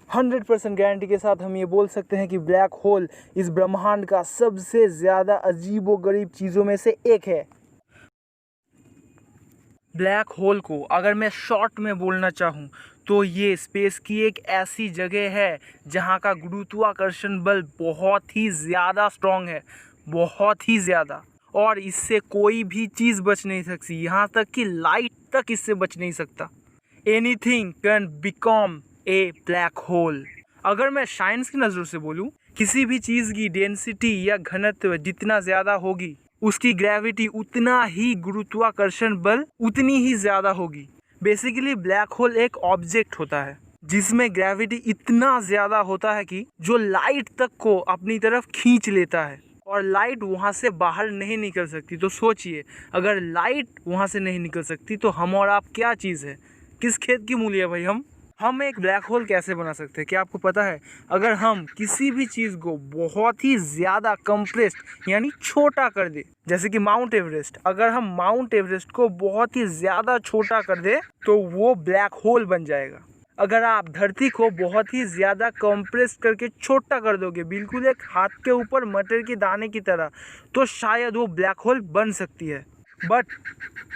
100% guarantee के साथ हम ये बोल सकते हैं कि ब्लैक होल इस ब्रह्मांड का सबसे ज़्यादा अजीबोगरीब चीज़ों में से एक है। ब्लैक होल को अगर मैं शॉर्ट में बोलना चाहूँ तो ये स्पेस की एक ऐसी जगह है जहाँ का गुरुत्वाकर्षण बल बहुत ही ज़्यादा स्ट्रॉन्ग है, बहुत ही ज़्यादा, और इससे कोई भी चीज़ बच नहीं सकती, यहाँ तक कि लाइट तक इससे बच नहीं सकता। Anything can become a black hole. अगर मैं साइंस की नज़रों से बोलूँ, किसी भी चीज़ की डेंसिटी या घनत्व जितना ज़्यादा होगी उसकी ग्रेविटी उतना ही गुरुत्वाकर्षण बल उतनी ही ज़्यादा होगी। बेसिकली ब्लैक होल एक ऑब्जेक्ट होता है जिसमें ग्रेविटी इतना ज़्यादा होता है कि जो लाइट तक को अपनी तरफ खींच लेता है और लाइट वहाँ से बाहर नहीं निकल सकती। तो सोचिए, अगर लाइट वहाँ से नहीं निकल सकती तो हम और आप क्या चीज़ है, किस खेत की मूली है भाई हम एक ब्लैक होल कैसे बना सकते हैं? क्या आपको पता है? अगर हम किसी भी चीज़ को बहुत ही ज़्यादा कंप्रेस्ड यानी छोटा कर दे, जैसे कि माउंट एवरेस्ट, अगर हम माउंट एवरेस्ट को बहुत ही ज़्यादा छोटा कर दे तो वो ब्लैक होल बन जाएगा। अगर आप धरती को बहुत ही ज़्यादा कंप्रेस करके छोटा कर दोगे, बिल्कुल एक हाथ के ऊपर मटर के दाने की तरह, तो शायद वो ब्लैक होल बन सकती है। बट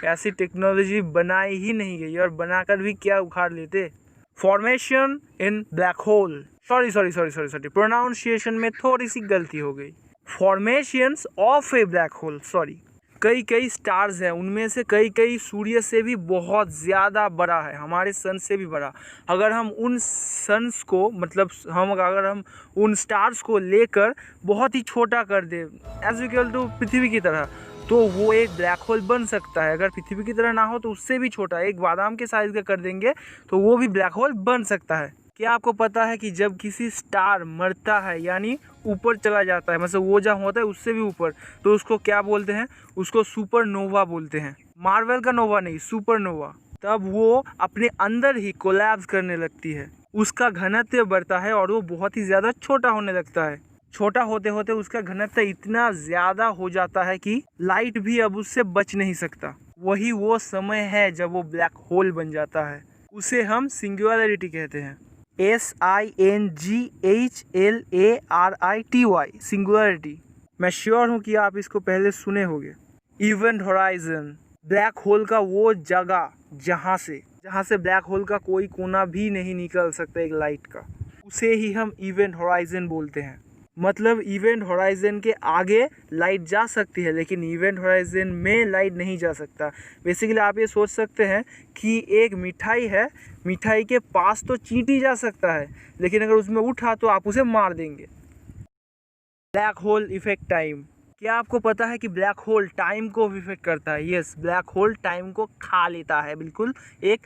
ऐसी टेक्नोलॉजी बनाई ही नहीं गई, और बनाकर भी क्या उखाड़ लेते। फॉर्मेशन इन ब्लैक होल, सॉरी प्रोनाउंसिएशन में थोड़ी सी गलती हो गई। Formations of A black hole, sorry. कई स्टार्स हैं, उनमें से कई सूर्य से भी बहुत ज़्यादा बड़ा है, हमारे सन से भी बड़ा। अगर हम उन सन्स को अगर हम उन स्टार्स को लेकर बहुत ही छोटा कर दे एज इक्वल टू पृथ्वी की तरह, तो वो एक ब्लैक होल बन सकता है। अगर पृथ्वी की तरह ना हो तो उससे भी छोटा, एक बादाम के साइज़ का कर देंगे तो वो भी ब्लैक होल बन सकता है। क्या आपको पता है कि जब किसी स्टार मरता है यानी ऊपर चला जाता है, मतलब वो जहाँ होता है उससे भी ऊपर, तो उसको क्या बोलते हैं? उसको सुपरनोवा बोलते हैं। मार्वल का नोवा नहीं, सुपरनोवा। तब वो अपने अंदर ही कोलैप्स करने लगती है, उसका घनत्व बढ़ता है और वो बहुत ही ज़्यादा छोटा होने लगता है। छोटा होते होते उसका घनत्व इतना ज़्यादा हो जाता है कि लाइट भी अब उससे बच नहीं सकता। वही वो समय है जब वो ब्लैक होल बन जाता है। उसे हम सिंगुलैरिटी कहते हैं, SINGHLARITY, सिंगुलैरिटी। मैं श्योर हूँ कि आप इसको पहले सुने होंगे। इवेंट होराइजन, ब्लैक होल का वो जगह जहाँ से ब्लैक होल का कोई कोना भी नहीं निकल सकता एक लाइट का, उसे ही हम इवेंट होराइजन बोलते हैं। मतलब इवेंट होराइजन के आगे लाइट जा सकती है लेकिन इवेंट होराइजन में लाइट नहीं जा सकता। बेसिकली आप ये सोच सकते हैं कि एक मिठाई है, मिठाई के पास तो चींटी जा सकता है लेकिन अगर उसमें उठा तो आप उसे मार देंगे। Black hole effect time. क्या आपको पता है कि ब्लैक होल टाइम को इफेक्ट करता है? यस, ब्लैक होल टाइम को खा लेता है, बिल्कुल एक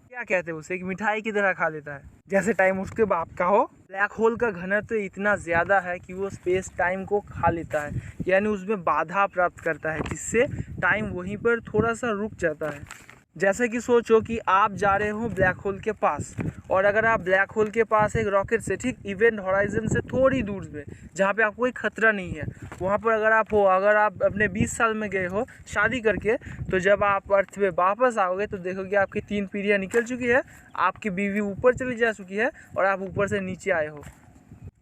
क्या कहते हैं उसे, एक मिठाई की तरह खा लेता है, जैसे टाइम उसके बाप का हो। ब्लैक होल का घनत्व इतना ज़्यादा है कि वो स्पेस टाइम को खा लेता है, यानी उसमें बाधा प्राप्त करता है, जिससे टाइम वहीं पर थोड़ा सा रुक जाता है। जैसे कि सोचो कि आप जा रहे हो ब्लैक होल के पास, और अगर आप ब्लैक होल के पास एक रॉकेट से ठीक इवेंट होराइजन से थोड़ी दूर पे, जहाँ पे आपको कोई खतरा नहीं है, वहाँ पर अगर आप अपने 20 साल में गए हो शादी करके, तो जब आप अर्थ पे वापस आओगे तो देखोगे आपकी 3 पीढ़ियाँ निकल चुकी है, आपकी बीवी ऊपर चली जा चुकी है और आप ऊपर से नीचे आए हो।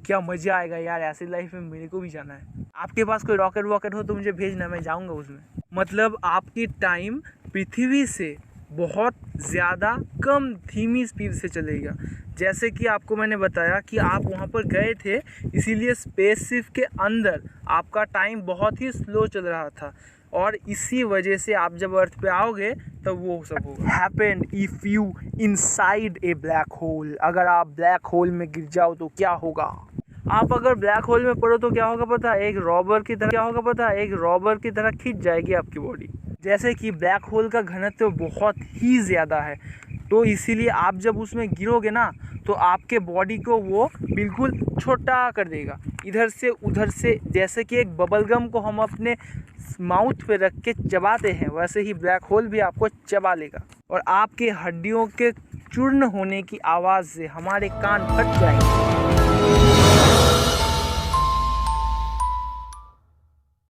क्या मज़ा आएगा यार, ऐसी लाइफ में मेरे को भी जाना है। आपके पास कोई रॉकेट हो तो मुझे भेजना, मैं जाऊँगा उसमें। मतलब आपकी टाइम पृथ्वी से बहुत ज़्यादा कम धीमी स्पीड से चलेगा। जैसे कि आपको मैंने बताया कि आप वहाँ पर गए थे, इसीलिए स्पेसशिप के अंदर आपका टाइम बहुत ही स्लो चल रहा था, और इसी वजह से आप जब अर्थ पे आओगे तब वो सब होगा। Happened if you inside a black hole. अगर आप ब्लैक होल में गिर जाओ तो क्या होगा? आप अगर ब्लैक होल में पड़ो तो क्या होगा पता है? एक रॉबर की तरह खींच जाएगी आपकी बॉडी। जैसे कि ब्लैक होल का घनत्व बहुत ही ज़्यादा है, तो इसीलिए आप जब उसमें गिरोगे ना तो आपके बॉडी को वो बिल्कुल छोटा कर देगा, इधर से उधर से। जैसे कि एक बबल गम को हम अपने माउथ पे रख के चबाते हैं, वैसे ही ब्लैक होल भी आपको चबा लेगा, और आपके हड्डियों के चूर्ण होने की आवाज़ से हमारे कान फट जाएंगे।